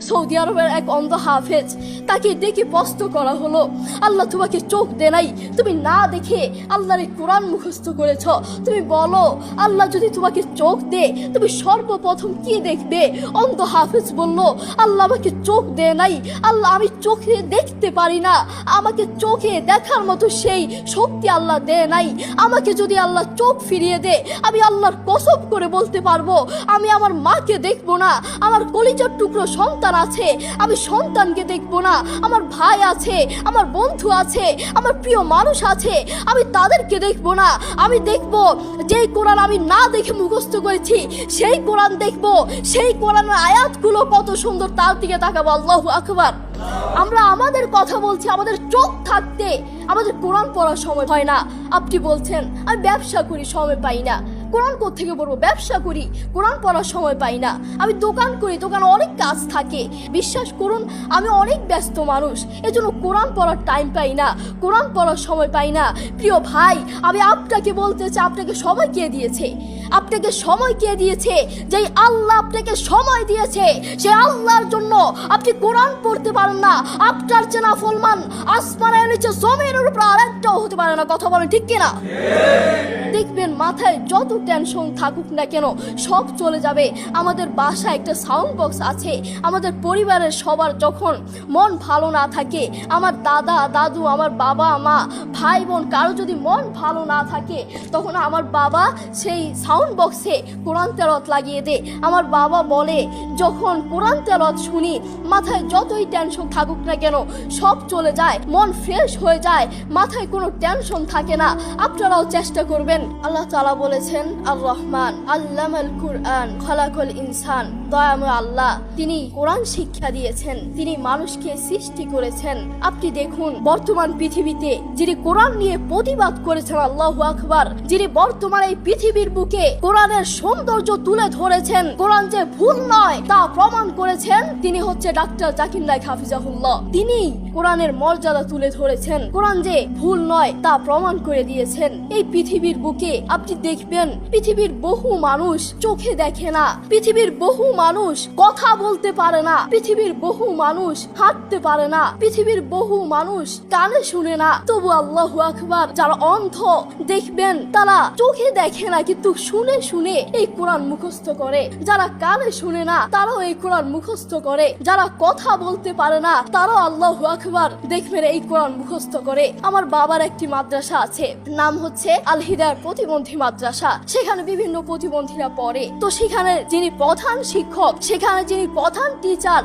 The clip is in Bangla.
সৌদি আরবের এক অন্ধ হাফেজ, তাকে ডেকে প্রশ্ন করা হলো, আল্লাহ তোমাকে চোখ দে নাই, তুমি না দেখে আল্লাহর এই কোরআন মুখস্থ করেছ, তুমি বলো আল্লাহ যদি তোমাকে চোখ দে তুমি সর্বপ্রথম কি দেখবে? অন্ধ হাফেজ বলল, আল্লাহ আমাকে চোখ দে নাই, আল্লাহ আমি চোখে দেখতে পারি না, আমাকে চোখে দেখার মতো সেই শক্তি আল্লাহ দে নাই। আমাকে যদি আল্লাহ চোখ ফিরিয়ে দে, আমি আল্লাহর কসম করে বলতে পারবো আমি আমার মাকে দেখবো না, আমার কলিজার টুকরো সন্তান আছে আমি সন্তানকে দেখবো না, আমার ভাই আছে, আমার বন্ধু আছে, আমার প্রিয় মানুষ আছে আমি তাদেরকে দেখবো না। আমি দেখবো যেই কোরআন আমি না দেখে মুখস্থ করেছি সেই কোরআন দেখবো, সেই কোরআনের আয়াতগুলো কত সুন্দর তার দিকে তাকাবো। আল্লাহু আকবার। আমরা আমাদের কথা বলছি, আমাদের চোখ থাকতে আমাদের কোরআন পড়ার সময় হয় না। আপনি বলছেন আমি ব্যবসা করি সময় পাই না, কোরআন কোত্থেকে পড়বো? ব্যবসা করি, কোরআন পড়ার সময় পাই না। আমি দোকান করি, দোকানে অনেক কাজ থাকে, বিশ্বাস করুন আমি অনেক ব্যস্ত মানুষ, এজন্য কোরআন পড়ার টাইম পাই না, কোরআন পড়ার সময় পাই না। প্রিয় ভাই, আমি আপনাকে বলতে চাই, আপনাকে সময় কে দিয়েছে? আপনাকে সময় কে দিয়েছে? যেই আল্লাহ আপনাকে সময় দিয়েছে সেই আল্লাহর জন্য আপনি কোরআন পড়তে পারেন না। আপনার চেনা ফলমান আসমানের নিচে জমিনের উপর আরেকটাও হতে পারে না। কথা বলেন ঠিক কিনা? দেখবেন মাথায় যত টেনশন থাকুক না কেন সব চলে যাবে। আমাদের বাসায় একটা সাউন্ড বক্স আছে, আমাদের পরিবারের সবার যখন মন ভালো না থাকে, আমার দাদা দাদু, আমার বাবা মা, ভাই বোন কারো যদি মন ভালো না থাকে, তখন আমার বাবা সেই সাউন্ড বক্সে কোরআন তেলাওয়াত লাগিয়ে দেয়। আমার বাবা বলে যখন কোরআন তেলাওয়াত শুনি মাথায় যতই টেনশন থাকুক না কেন সব চলে যায়, মন ফ্রেশ হয়ে যায়, মাথায় কোনো টেনশন থাকে না। আপনারাও চেষ্টা করবেন। আল্লাহ তাআলা বলেছেন আর রহমান আল্লামাল কুরআন খালাকাল ইনসান, দয়াময় আল্লাহ তিনি কোরআন শিক্ষা দিয়েছেন, তিনি মানুষকে সৃষ্টি করেছেন। আপনি দেখুন বর্তমান পৃথিবীতে যিনি কোরআন নিয়ে প্রতিবাদ করেছেন, আল্লাহু আকবার, যিনি বর্তমান এই পৃথিবীর বুকে কোরআনের সৌন্দর্য তুলে ধরেছেন, কোরআন যে ভুল নয় তা প্রমাণ করেছেন, তিনি হচ্ছে ডাক্তার জাকির নায়েক হাফিজাহুল্লাহ। তিনি কোরআনের মর্যাদা তুলে ধরেছেন, কোরআন যে ভুল নয় তা প্রমাণ করে দিয়েছেন। এই পৃথিবীর বুকে আপনি দেখবেন পৃথিবীর বহু মানুষ চোখে দেখে না, পৃথিবীর বহু মানুষ কথা বলতে পারে না, পৃথিবীর বহু মানুষ হাঁটতে পারে না, পৃথিবীর বহু মানুষ কানে শুনে না, তবু আল্লাহু আকবার যারা অন্ধ দেখবেন তারা চোখে দেখে না কিন্তু শুনে শুনে এই কোরআন মুখস্থ করে, যারা কানে শুনে না তারাও এই কোরআন মুখস্থ করে, যারা কথা বলতে পারে না তারাও আল্লাহু আকবার দেখবেন এই কোরআন মুখস্থ করে। আমার বাবার একটি মাদ্রাসা আছে, নাম হচ্ছে আল হিদায়াত প্রতিবন্ধী মাদ্রাসা, সেখানে বিভিন্ন প্রতিবন্ধীরা পড়ে। তো সেখানে যিনি প্রধান শিক্ষক, সেখানে যিনি প্রধান টিচার